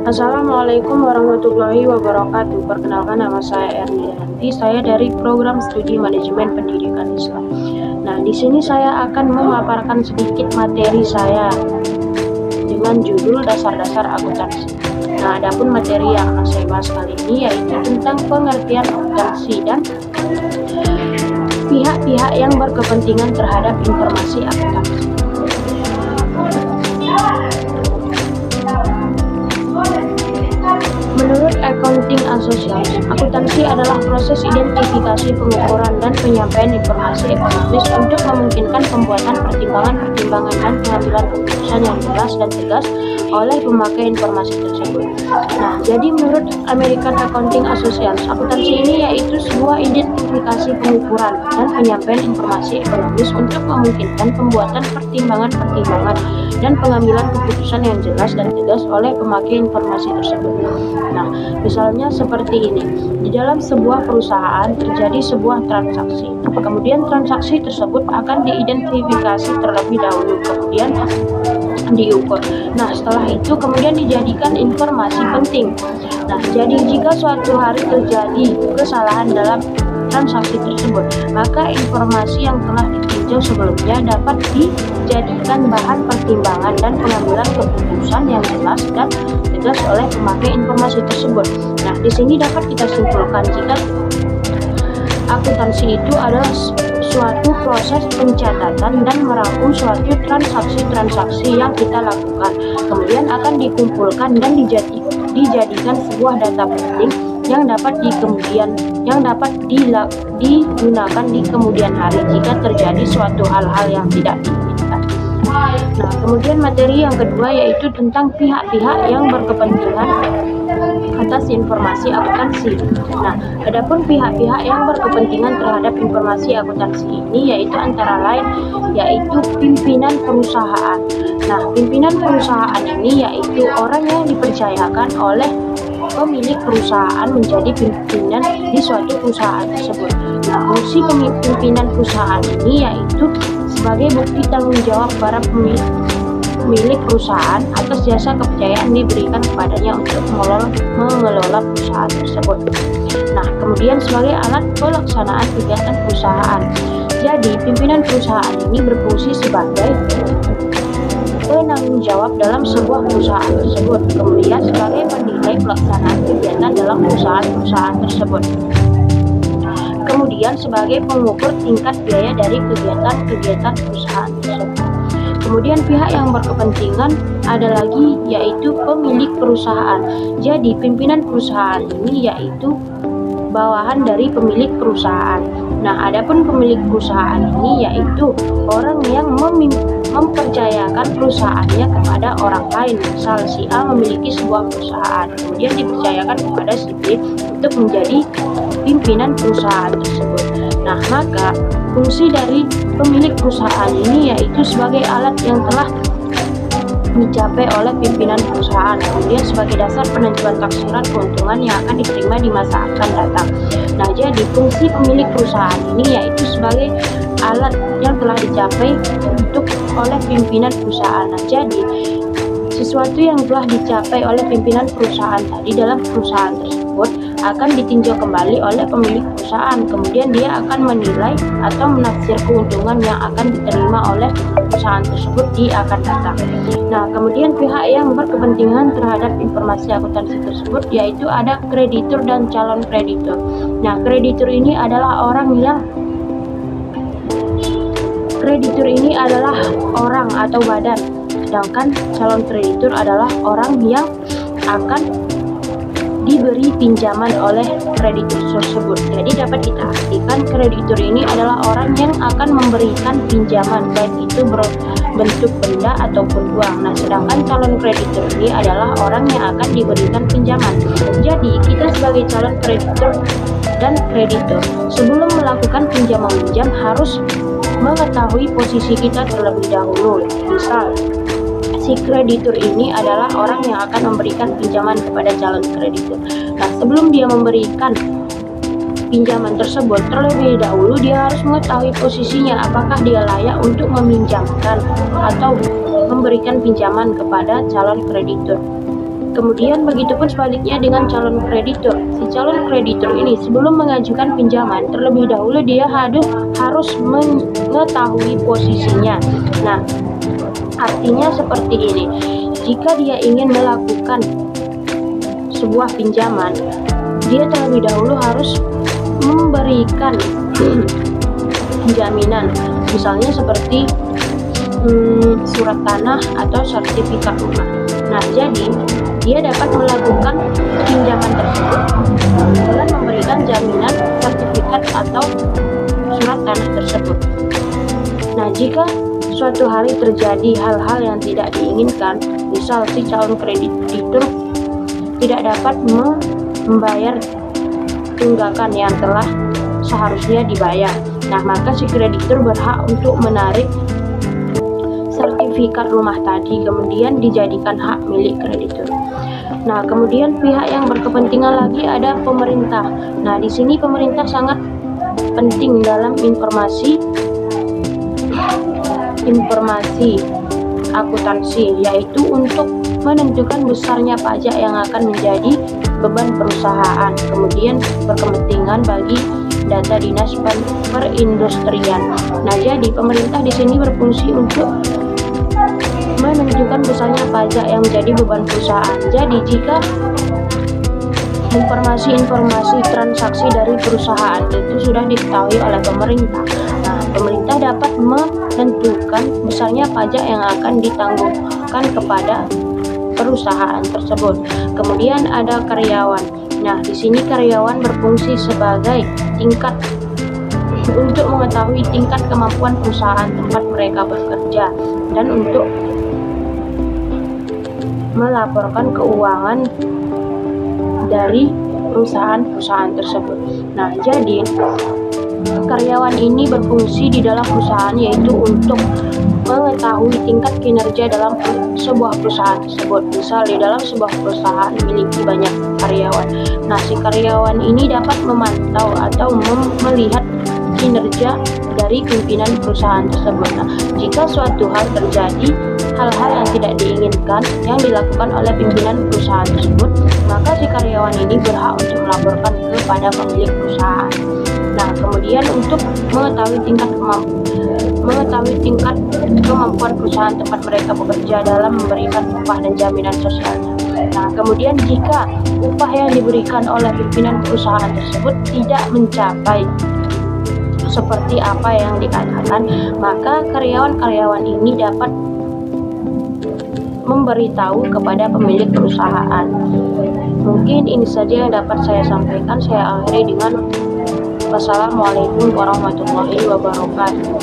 Assalamualaikum warahmatullahi wabarakatuh. Perkenalkan, nama saya Erni Nanti. Saya dari Program Studi Manajemen Pendidikan Islam. Nah, di sini saya akan memaparkan sedikit materi saya dengan judul dasar-dasar akuntansi. Nah, adapun materi yang akan saya bahas kali ini yaitu tentang pengertian akuntansi dan pihak-pihak yang berkepentingan terhadap informasi akuntansi. Menurut Accounting Association, akuntansi adalah proses identifikasi, pengukuran, dan penyampaian informasi ekonomis untuk memungkinkan pembuatan pertimbangan-pertimbangan dan pengambilan keputusan yang jelas dan tegas oleh pemakai informasi tersebut. Nah, jadi menurut American Accounting Association, akuntansi ini yaitu sebuah identifikasi, pengukuran, dan penyampaian informasi ekonomis untuk memungkinkan pembuatan pertimbangan-pertimbangan dan pengambilan keputusan yang jelas dan tegas oleh pemakai informasi tersebut. Nah, misalnya seperti ini. Di dalam sebuah perusahaan terjadi sebuah transaksi. Kemudian transaksi tersebut akan diidentifikasi terlebih dahulu, kemudian diukur. Nah, setelah itu kemudian dijadikan informasi penting. Nah, jadi jika suatu hari terjadi kesalahan dalam transaksi tersebut, maka informasi yang telah ditinjau sebelumnya dapat dijadikan bahan pertimbangan dan pengambilan keputusan yang jelas dan tegas oleh pemakai informasi tersebut. Nah, di sini dapat kita simpulkan jika akuntansi itu adalah suatu proses pencatatan dan merangkum suatu transaksi-transaksi yang kita lakukan, kemudian akan dikumpulkan dan dijadikan sebuah data penting yang dapat digunakan di kemudian hari jika terjadi suatu hal-hal yang tidak diinginkan. Nah, kemudian materi yang kedua yaitu tentang pihak-pihak yang berkepentingan atas informasi akuntansi. Nah, adapun pihak-pihak yang berkepentingan terhadap informasi akuntansi ini yaitu antara lain yaitu pimpinan perusahaan. Nah, pimpinan perusahaan ini yaitu orang yang dipercayakan oleh pemilik perusahaan menjadi pimpinan di suatu perusahaan tersebut. Nah, fungsi pimpinan perusahaan ini yaitu sebagai bukti tanggung jawab para pemilik perusahaan atas jasa kepercayaan diberikan kepadanya untuk mengelola perusahaan tersebut. Nah, kemudian sebagai alat pelaksanaan kegiatan perusahaan. Jadi, pimpinan perusahaan ini berfungsi sebagai penanggung jawab dalam sebuah perusahaan tersebut, kemudian sebagai penilai pelaksanaan kegiatan dalam perusahaan tersebut, kemudian sebagai pengukur tingkat biaya dari kegiatan perusahaan tersebut. Kemudian pihak yang berkepentingan ada lagi yaitu pemilik perusahaan. Jadi pimpinan perusahaan ini yaitu bawahan dari pemilik perusahaan. Nah, adapun pemilik perusahaan ini yaitu orang yang mempercayakan perusahaannya kepada orang lain. Misal si A memiliki sebuah perusahaan, kemudian dipercayakan kepada si B untuk menjadi pimpinan perusahaan tersebut. Nah, maka fungsi dari pemilik perusahaan ini yaitu sebagai alat yang telah dicapai oleh pimpinan perusahaan, kemudian sebagai dasar penentuan taksiran keuntungan yang akan diterima di masa akan datang. Nah, jadi fungsi pemilik perusahaan ini yaitu sebagai alat yang telah dicapai oleh pimpinan perusahaan. Nah, jadi sesuatu yang telah dicapai oleh pimpinan perusahaan tadi dalam perusahaan tersebut akan ditinjau kembali oleh pemilik perusahaan, kemudian dia akan menilai atau menafsir keuntungan yang akan diterima oleh perusahaan tersebut di akan datang. Nah, kemudian pihak yang berkepentingan terhadap informasi akuntansi tersebut yaitu ada kreditur dan calon kreditur. Nah, kreditur ini adalah orang atau badan, sedangkan calon kreditur adalah orang yang akan diberi pinjaman oleh kreditur tersebut. Jadi dapat kita artikan kreditur ini adalah orang yang akan memberikan pinjaman, baik itu berbentuk benda ataupun uang. Nah, sedangkan calon kreditur ini adalah orang yang akan diberikan pinjaman. Jadi kita sebagai calon kreditur dan kreditur sebelum melakukan pinjam meminjam harus mengetahui posisi kita terlebih dahulu. Misal si kreditur ini adalah orang yang akan memberikan pinjaman kepada calon kreditur. Nah, sebelum dia memberikan pinjaman tersebut, terlebih dahulu dia harus mengetahui posisinya, apakah dia layak untuk meminjamkan atau memberikan pinjaman kepada calon kreditur. Kemudian begitupun sebaliknya dengan calon kreditur. Si calon kreditur ini sebelum mengajukan pinjaman, terlebih dahulu dia harus mengetahui posisinya. Nah, artinya seperti ini. Jika dia ingin melakukan sebuah pinjaman, dia terlebih dahulu harus memberikan jaminan, misalnya seperti surat tanah atau sertifikat rumah. Nah, jadi dia dapat melakukan pinjaman tersebut dengan memberikan jaminan sertifikat atau surat tanah tersebut. Nah, jika suatu hari terjadi hal-hal yang tidak diinginkan, misal si calon kreditur tidak dapat membayar tunggakan yang telah seharusnya dibayar, nah maka si kreditur berhak untuk menarik sertifikat rumah tadi, kemudian dijadikan hak milik kreditur. Nah, kemudian pihak yang berkepentingan lagi ada pemerintah. Nah, di sini pemerintah sangat penting dalam informasi akuntansi, yaitu untuk menentukan besarnya pajak yang akan menjadi beban perusahaan, kemudian berkepentingan bagi data dinas perindustrian. Nah, jadi pemerintah di sini berfungsi untuk menentukan besarnya pajak yang menjadi beban perusahaan. Jadi jika informasi transaksi dari perusahaan itu sudah diketahui oleh pemerintah, nah pemerintah dapat menentukan besarnya pajak yang akan ditanggungkan kepada perusahaan tersebut. Kemudian ada karyawan. Nah, di sini karyawan berfungsi sebagai tingkat untuk mengetahui tingkat kemampuan perusahaan tempat mereka bekerja dan untuk melaporkan keuangan dari perusahaan-perusahaan tersebut. Nah, jadi karyawan ini berfungsi di dalam perusahaan yaitu untuk mengetahui tingkat kinerja dalam sebuah perusahaan tersebut. Misal di dalam sebuah perusahaan memiliki banyak karyawan. Nah, si karyawan ini dapat memantau atau melihat kinerja dari pimpinan perusahaan tersebut. Nah, jika suatu hal terjadi, hal-hal yang tidak diinginkan yang dilakukan oleh pimpinan perusahaan tersebut, maka si karyawan ini berhak untuk melaporkan kepada pemilik perusahaan. Nah, kemudian untuk mengetahui tingkat kemampuan perusahaan tempat mereka bekerja dalam memberikan upah dan jaminan sosialnya. Nah, kemudian jika upah yang diberikan oleh pimpinan perusahaan tersebut tidak mencapai seperti apa yang dikatakan, maka karyawan-karyawan ini dapat memberitahu kepada pemilik perusahaan. Mungkin ini saja yang dapat saya sampaikan. Saya akhiri dengan wassalamualaikum warahmatullahi wabarakatuh.